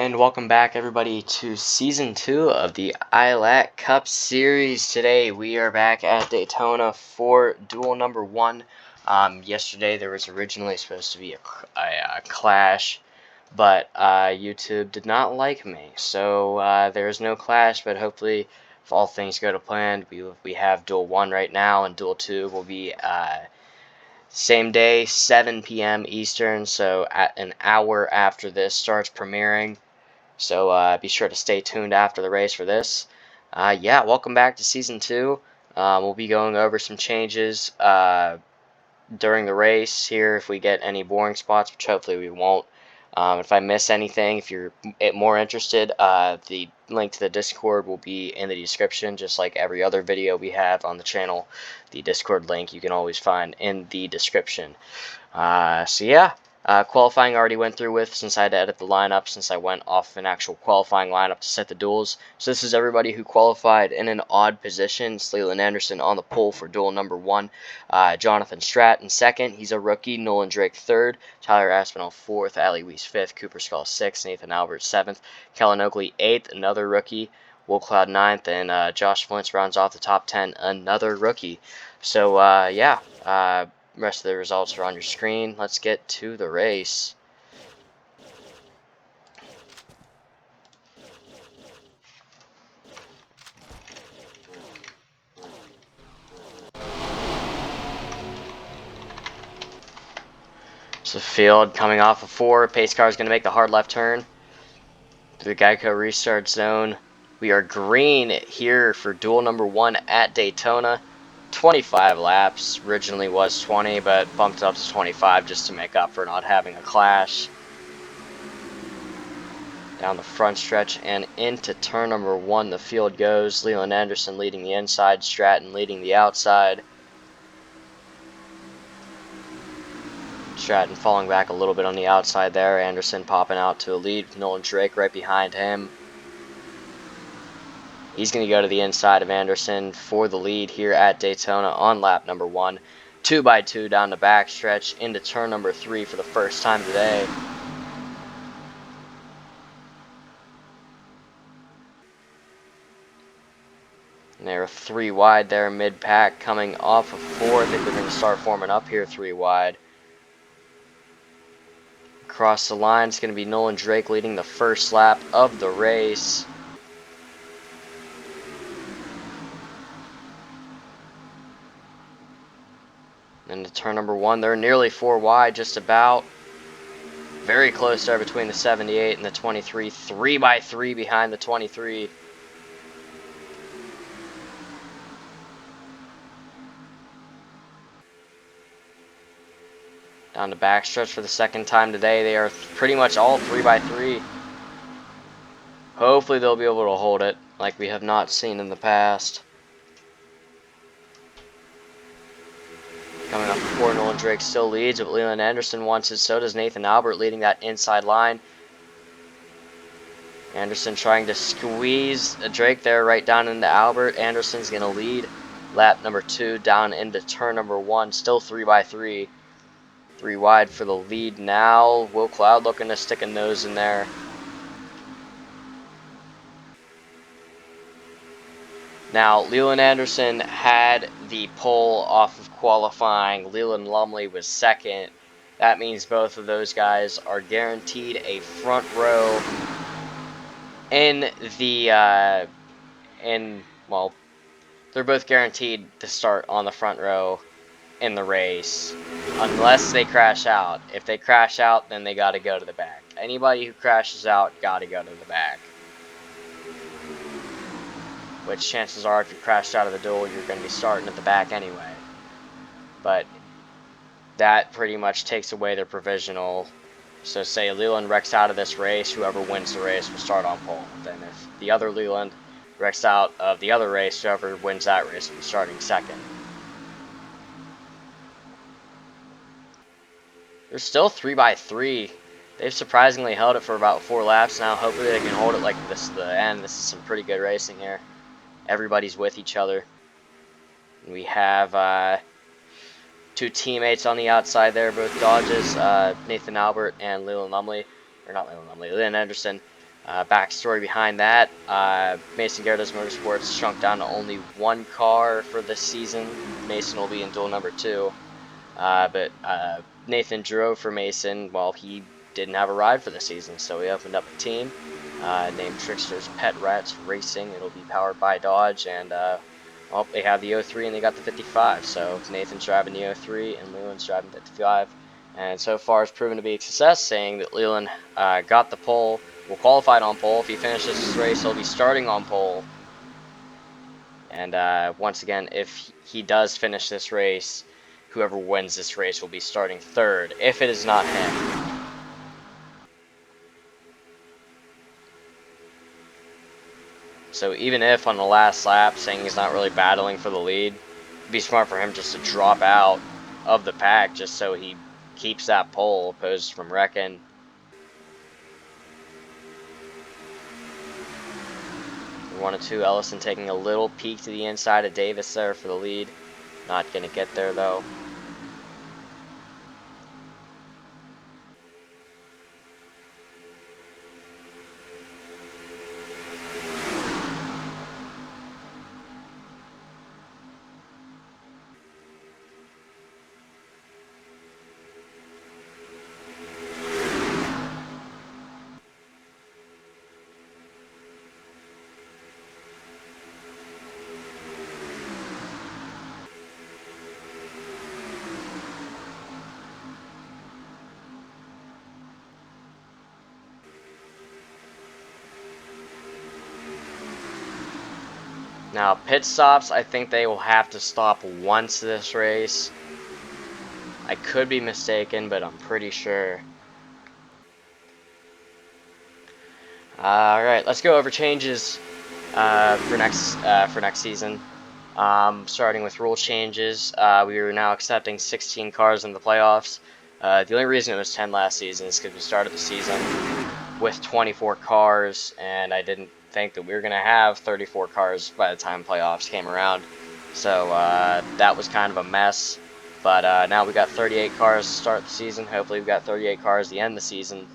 And welcome back, everybody, to Season 2 of the ILAC Cup Series. Today, we are back at Daytona for Duel number 1. Yesterday, there was originally supposed to be a clash, but YouTube did not like me. So, there is no clash, but hopefully, if all things go to plan, we have Duel 1 right now, and Duel 2 will be same day, 7 p.m. Eastern, so at an hour after this starts premiering. So be sure to stay tuned after the race for this. Yeah, welcome back to Season 2. We'll be going over some changes during the race here if we get any boring spots, which hopefully we won't. If I miss anything, if you're more interested, the link to the Discord will be in the description, just like every other video we have on the channel. The Discord link you can always find in the description. So yeah, qualifying I already went through with, since I had to edit the lineup, since I went off an actual qualifying lineup to set the duels. So this is everybody who qualified in an odd position. It's Leland Anderson on the pole for duel number 1. Jonathan Stratton second. He's a rookie. Nolan Drake third. Tyler Aspinall fourth. Ali Weiss fifth. Cooper Skull sixth. Nathan Albert seventh. Kellen Oakley eighth. Another rookie. Will Cloud ninth. And Josh Flintz rounds off the top 10. Another rookie. So yeah. Rest of the results are on your screen. Let's get to the race. So field coming off of 4. Pace car is going to make the hard left turn through the Geico restart zone. We are green here for duel number 1 at Daytona. 25 laps. Originally was 20, but bumped up to 25 just to make up for not having a clash. Down the front stretch and into turn number 1, the field goes. Leland Anderson leading the inside, Stratton leading the outside. Stratton falling back a little bit on the outside there. Anderson popping out to a lead with Nolan Drake right behind him. He's going to go to the inside of Anderson for the lead here at Daytona on lap number 1. 2x2 down the back stretch into turn number 3 for the first time today. And they're 3 wide there, mid-pack coming off of 4. I think they're going to start forming up here 3 wide. Across the line, it's going to be Nolan Drake leading the first lap of the race. And to turn number 1, they're nearly 4 wide, just about. Very close there between the 78 and the 23. 3x3 behind the 23. Down the backstretch for the second time today. They are pretty much all 3x3. Hopefully they'll be able to hold it like we have not seen in the past. Coming up before Nolan Drake still leads, but Leland Anderson wants it. So does Nathan Albert leading that inside line. Anderson trying to squeeze Drake there right down into Albert. Anderson's going to lead lap number 2 down into turn number 1. Still 3x3. 3 wide for the lead now. Will Cloud looking to stick a nose in there. Now, Leland Anderson had the pole off of qualifying. Leland Lumley was second. That means both of those guys are guaranteed a front row in the, well, they're both guaranteed to start on the front row in the race, unless they crash out. If they crash out, then they got to go to the back. Anybody who crashes out got to go to the back. Which chances are, if you crashed out of the duel, you're going to be starting at the back anyway. But that pretty much takes away their provisional. So say Leland wrecks out of this race, whoever wins the race will start on pole. Then if the other Leland wrecks out of the other race, whoever wins that race will be starting second. They're still 3x3. They've surprisingly held it for about 4 laps now. Hopefully they can hold it like this to the end. This is some pretty good racing here. Everybody's with each other. And we have 2 teammates on the outside there, both Dodges, Nathan Albert and Leland Lumley. Or not Leland Lumley, Leland Anderson. Backstory behind that, Mason Garrett's Motorsports shrunk down to only one car for this season. Mason will be in duel number 2. But Nathan drove for Mason while he didn't have a ride for the season, so we opened up a team named Trickster's Pet Rats Racing. It'll be powered by Dodge, and well, they have the 03 and they got the 55. So Nathan's driving the 03 and Leland's driving the 55. And so far it's proven to be a success, saying that Leland got the pole, will qualified on pole. If he finishes this race, he'll be starting on pole. And once again, if he does finish this race, whoever wins this race will be starting 3rd, if it is not him. So even if on the last lap, saying he's not really battling for the lead, it'd be smart for him just to drop out of the pack just so he keeps that pole opposed from wrecking. One and 2, Ellison taking a little peek to the inside of Davis there for the lead. Not going to get there though. Now, pit stops, I think they will have to stop once this race. I could be mistaken, but I'm pretty sure. Alright, let's go over changes for next season. Starting with rule changes, we are now accepting 16 cars in the playoffs. The only reason it was 10 last season is because we started the season with 24 cars, and I didn't think that we were going to have 34 cars by the time playoffs came around. So that was kind of a mess. But now we got 38 cars to start the season. Hopefully we've got 38 cars to the end of the season.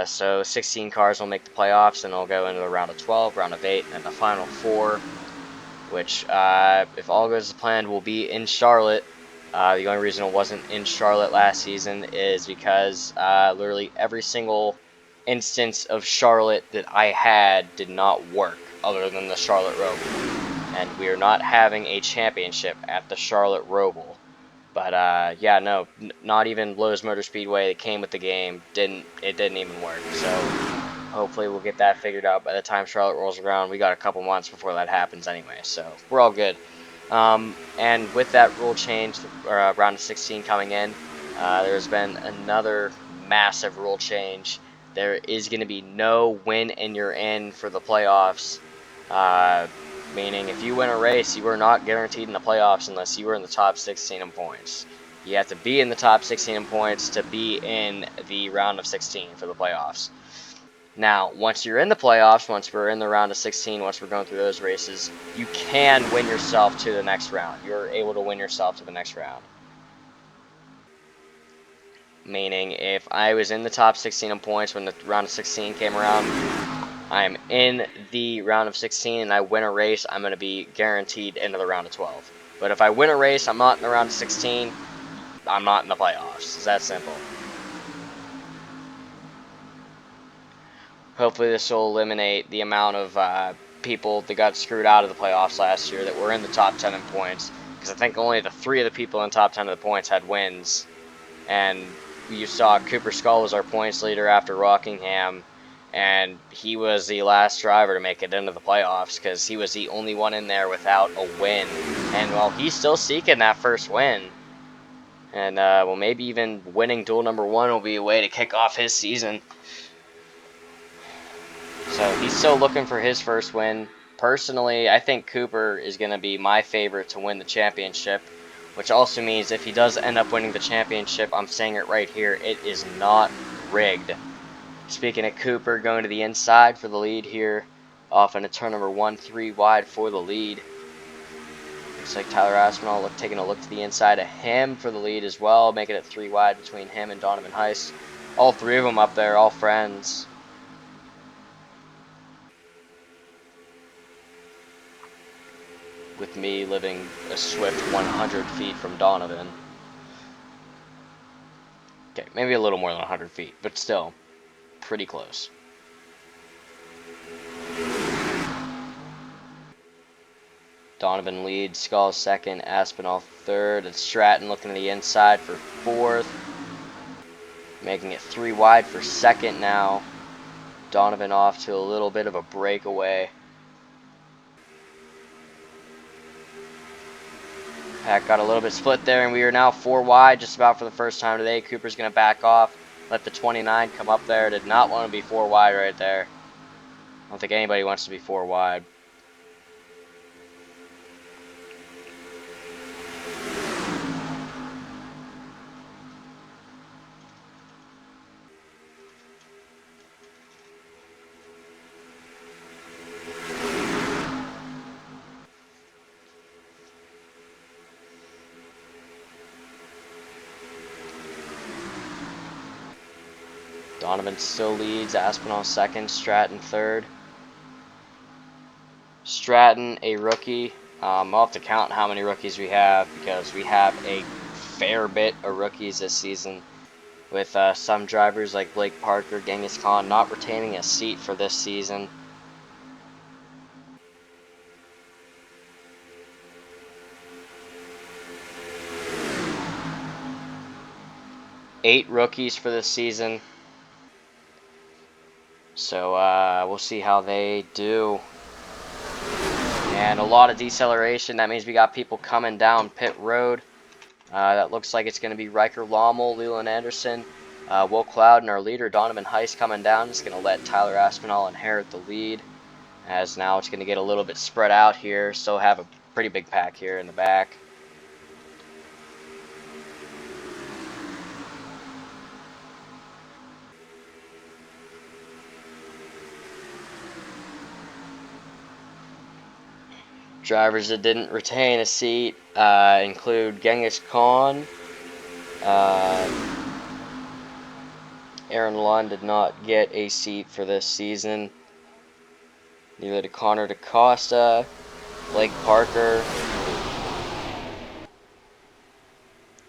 So 16 cars will make the playoffs, and they'll go into the round of 12, round of 8, and the final 4, which, if all goes as planned, will be in Charlotte. The only reason it wasn't in Charlotte last season is because literally every single instance of Charlotte that I had did not work, other than the Charlotte Roval. And we are not having a championship at the Charlotte Roval. But yeah, no, not even Lowe's Motor Speedway that came with the game didn't even work. So hopefully we'll get that figured out by the time Charlotte rolls around. We got a couple months before that happens anyway, so we're all good. And with that rule change, round of 16 coming in, there's been another massive rule change. There is going to be no win and you're in for the playoffs. Meaning if you win a race, you are not guaranteed in the playoffs unless you are in the top 16 in points. You have to be in the top 16 in points to be in the round of 16 for the playoffs. Now, once you're in the playoffs, once we're in the round of 16, once we're going through those races, you can win yourself to the next round. You're able to win yourself to the next round. Meaning, if I was in the top 16 in points when the round of 16 came around, I'm in the round of 16 and I win a race, I'm going to be guaranteed into the round of 12. But if I win a race, I'm not in the round of 16, I'm not in the playoffs. It's that simple. Hopefully this will eliminate the amount of people that got screwed out of the playoffs last year that were in the top 10 in points. Because I think only the 3 of the people in the top 10 of the points had wins. And you saw Cooper Skull was our points leader after Rockingham. And he was the last driver to make it into the playoffs because he was the only one in there without a win. And well, he's still seeking that first win. And well, maybe even winning duel number 1 will be a way to kick off his season. So he's still looking for his first win. Personally, I think Cooper is going to be my favorite to win the championship, which also means if he does end up winning the championship, I'm saying it right here, it is not rigged. Speaking of Cooper, going to the inside for the lead here, off into turn number 1, 3 wide for the lead. Looks like Tyler Aspinall taking a look to the inside of him for the lead as well, making it 3 wide between him and Donovan Heist. All 3 of them up there, all friends. with me living a swift 100 feet from Donovan. Okay, maybe a little more than 100 feet, but still pretty close. Donovan leads, Skull second, Aspinall third, and Stratton looking to the inside for fourth. Making it 3 wide for second now. Donovan off to a little bit of a breakaway. Pack got a little bit split there, and we are now 4 wide just about for the first time today. Cooper's going to back off, let the 29 come up there. Did not want to be 4 wide right there. I don't think anybody wants to be 4 wide. Donovan still leads, Aspinall second, Stratton third. Stratton, a rookie. I'll have to count how many rookies we have because we have a fair bit of rookies this season, with some drivers like Blake Parker, Genghis Khan not retaining a seat for this season. Eight rookies for this season. So we'll see how they do. And a lot of deceleration. That means we got people coming down pit road. That looks like it's going to be Riker Lommel, Leland Anderson, Will Cloud, and our leader Donovan Heiss coming down. It's going to let Tyler Aspinall inherit the lead, as now it's going to get a little bit spread out here. Still have a pretty big pack here in the back. Drivers that didn't retain a seat include Genghis Khan. Aaron Lund did not get a seat for this season. Neither did Connor DaCosta, Blake Parker,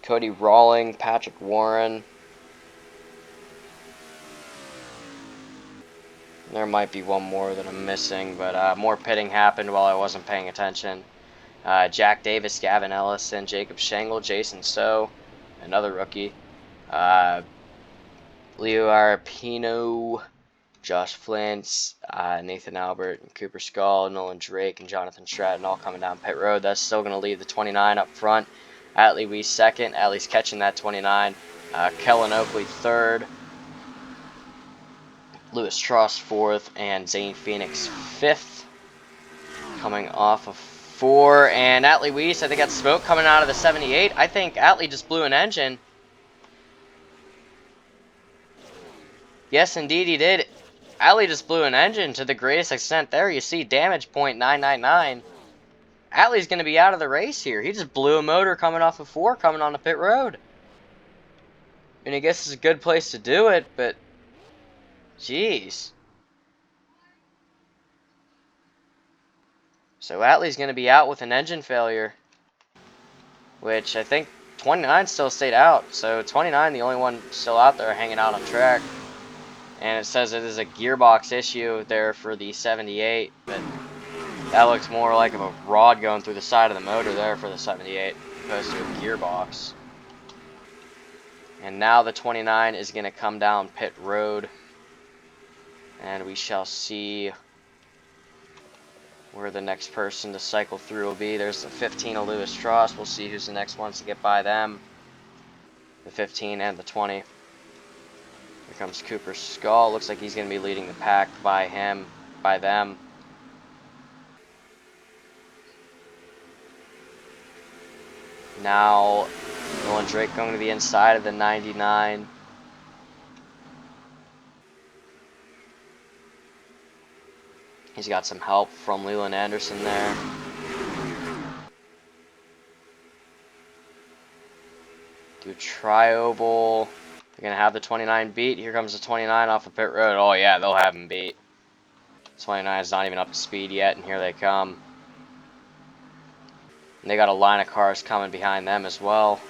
Cody Rawling, Patrick Warren. There might be one more that I'm missing, but more pitting happened while I wasn't paying attention. Jack Davis, Gavin Ellison, Jacob Schengle, Jason So, another rookie. Leo Arapino, Josh Flint, Nathan Albert, and Cooper Skull, Nolan Drake, and Jonathan Stratton all coming down pit road. That's still going to leave the 29 up front. Atlee Weiss second. Atlee's catching that 29. Kellen Oakley third. Lewis Tross fourth, and Zane Phoenix fifth. Coming off of 4, and Atlee Weiss, I think that's smoke coming out of the 78. I think Atlee just blew an engine. Yes, indeed he did. Atlee just blew an engine to the greatest extent there. You see damage point 999. Atlee's going to be out of the race here. He just blew a motor coming off of 4, coming on the pit road. And I guess it's a good place to do it, but jeez. So Atlee's going to be out with an engine failure, which I think 29 still stayed out. So 29, the only one still out there hanging out on track. And it says it is a gearbox issue there for the 78, but that looks more like a rod going through the side of the motor there for the 78, opposed to a gearbox. And now the 29 is going to come down pit road, and we shall see where the next person to cycle through will be. There's the 15 of Lewis Tross. We'll see who's the next ones to get by them. The 15 and the 20. Here comes Cooper Skull. Looks like he's going to be leading the pack by them. Now, Nolan Drake going to the inside of the 99. He's got some help from Leland Anderson there. Do tri-oval. They're going to have the 29 beat. Here comes the 29 off of pit road. Oh yeah, they'll have him beat. 29 is not even up to speed yet, and here they come. And they got a line of cars coming behind them as well.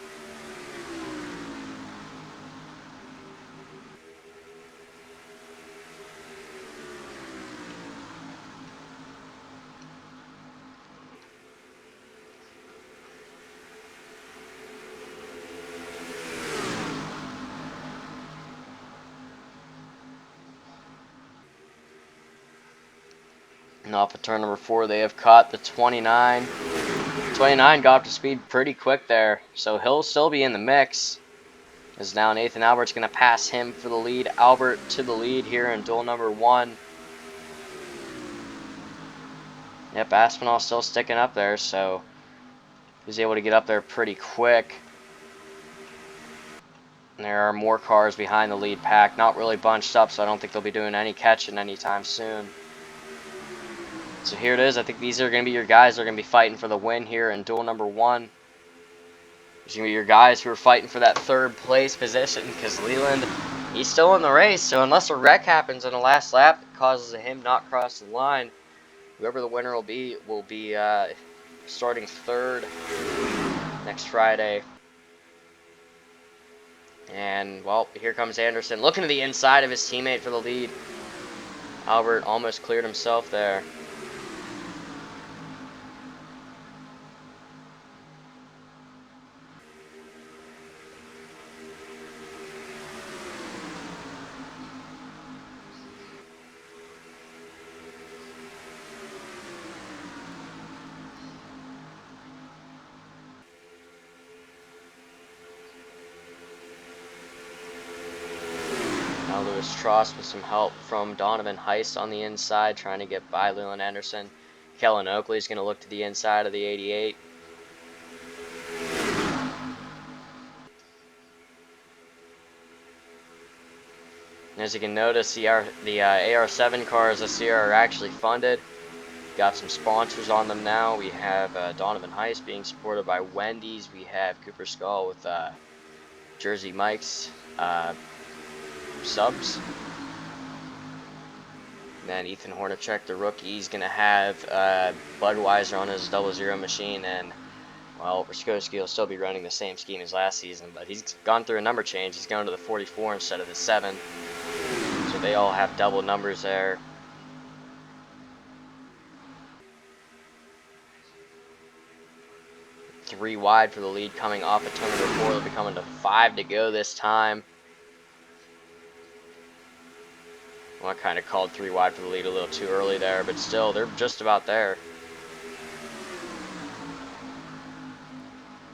And off of turn number 4, they have caught the 29. 29 got up to speed pretty quick there, so he'll still be in the mix. As now Nathan Albert's going to pass him for the lead. Albert to the lead here in duel number 1. Yep, Aspinall still sticking up there, so he's able to get up there pretty quick. And there are more cars behind the lead pack, not really bunched up, so I don't think they'll be doing any catching anytime soon. So here it is. I think these are going to be your guys that are going to be fighting for the win here in duel number 1. These are going to be your guys who are fighting for that 3rd place position, because Leland, he's still in the race, so unless a wreck happens in the last lap that causes him not cross the line, whoever the winner will be starting 3rd next Friday. And, well, here comes Anderson, looking to the inside of his teammate for the lead. Albert almost cleared himself there. Now Lewis Tross with some help from Donovan Heist on the inside, trying to get by Leland Anderson. Kellen Oakley's going to look to the inside of the 88. And as you can notice, the AR7 cars this year are actually funded. Got some sponsors on them now. We have Donovan Heist being supported by Wendy's. We have Cooper Skull with Jersey Mike's subs. And then Ethan Hornacek, the rookie, he's going to have Budweiser on his 00 machine. And, well, Raskoski will still be running the same scheme as last season, but he's gone through a number change. He's going to the 44 instead of the 7. So they all have double numbers there. Three wide for the lead coming off of turn number 4. They'll be coming to 5 to go this time. Well, I kind of called 3 wide for the lead a little too early there, but still, they're just about there.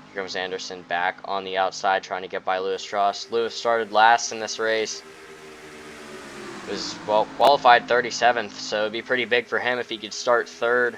Here comes Anderson back on the outside trying to get by Lewis Tross. Lewis started last in this race. Was, well, qualified 37th, so it'd be pretty big for him if he could start 3rd.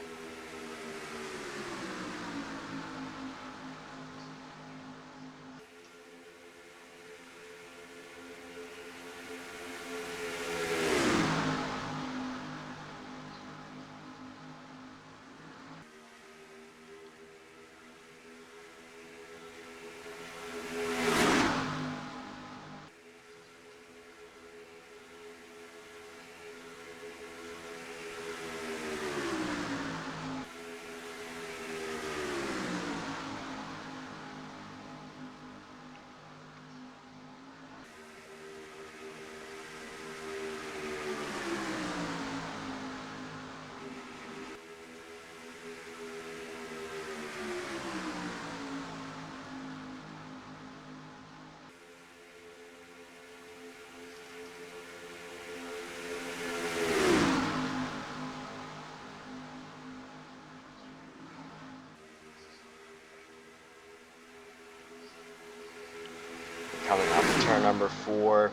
Coming up to turn number 4.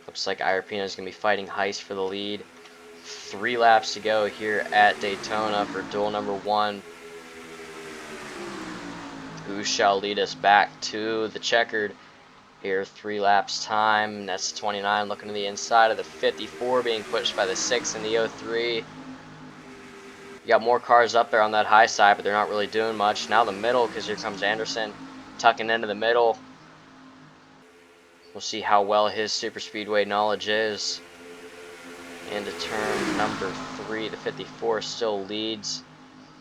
Looks like Irapino is going to be fighting Heist for the lead. 3 laps to go here at Daytona for duel number 1. Who shall lead us back to the checkered here? 3 laps time. That's 29 looking to the inside of the 54, being pushed by the 6 and the 03. You got more cars up there on that high side, but they're not really doing much. Now the middle, because here comes Anderson tucking into the middle. We'll see how well his super speedway knowledge is. Into turn number 3, the 54 still leads.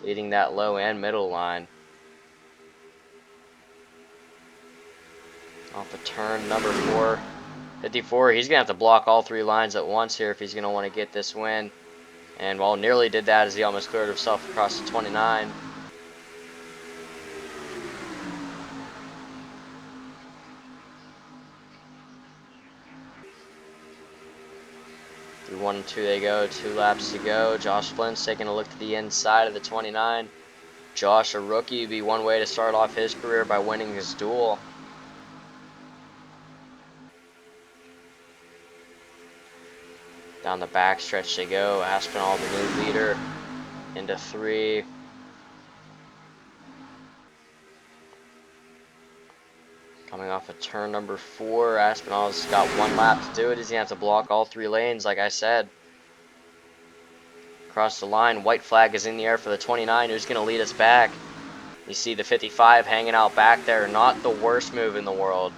leading that low and middle line. Off of turn number 4. 54, he's going to have to block all 3 lines at once here if he's going to want to get this win. And well, nearly did that as he almost cleared himself across the 29. Through 1 and 2 they go, 2 laps to go. Josh Flynn's taking a look to the inside of the 29. Josh, a rookie, would be one way to start off his career by winning his duel. Down the back stretch they go. Aspinall, the new leader, into 3. Coming off of turn number 4, Aspinall's got 1 lap to do it. He's going to have to block all 3 lanes, like I said. Across the line, white flag is in the air for the 29, who's going to lead us back. You see the 55 hanging out back there, not the worst move in the world.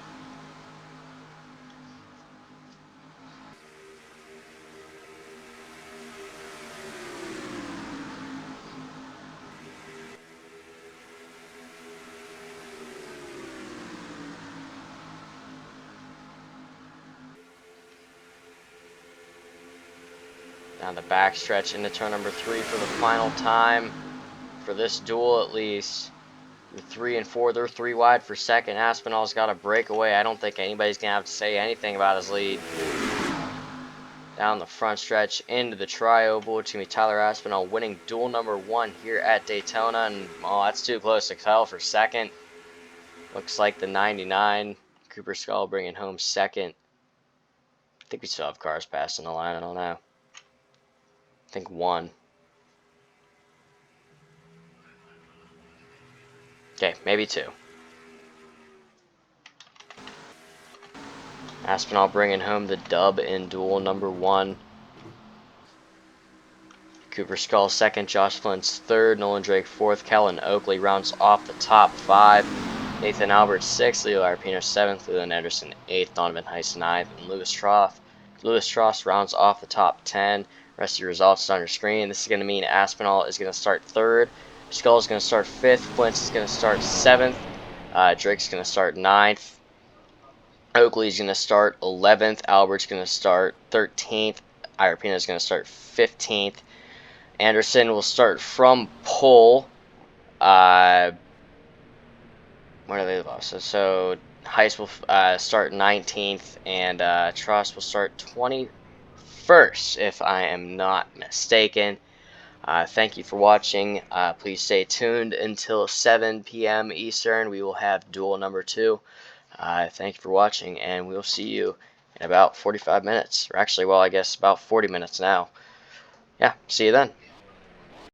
Down the back stretch into turn number 3 for the final time. For this duel at least. 3 and 4, they're 3 wide for second. Aspinall's got a breakaway. I don't think anybody's going to have to say anything about his lead. Down the front stretch into the tri-oval. It's going to be Tyler Aspinall winning duel number 1 here at Daytona. And, oh, that's too close to tell for second. Looks like the 99. Cooper Skull bringing home second. I think we still have cars passing the line. I don't know. I think 1. Okay, maybe 2. Aspinall bringing home the dub in duel number 1. Cooper Skull second, Josh Flynn's third, Nolan Drake fourth, Kellen Oakley rounds off the top 5. Nathan Albert sixth, Leo Arpino seventh, Leland Anderson eighth, Donovan Heiss ninth, and Lewis Tross rounds off the top 10. Rest of your results is on your screen. This is going to mean Aspinall is going to start 3rd, Skull is going to start 5th, Flint is going to start 7th, Drake's going to start 9th, Oakley's going to start 11th, Albert's going to start 13th, Arpino is going to start 15th. Anderson will start from pole. Where are they lost? So Heiss will start 19th, and Truss will start 21st, if I am not mistaken. Thank you for watching. Please stay tuned until 7 p.m. Eastern. We will have duel number 2. Thank you for watching, and we'll see you in about 45 minutes. Or actually, well, I guess about 40 minutes now. Yeah, see you then.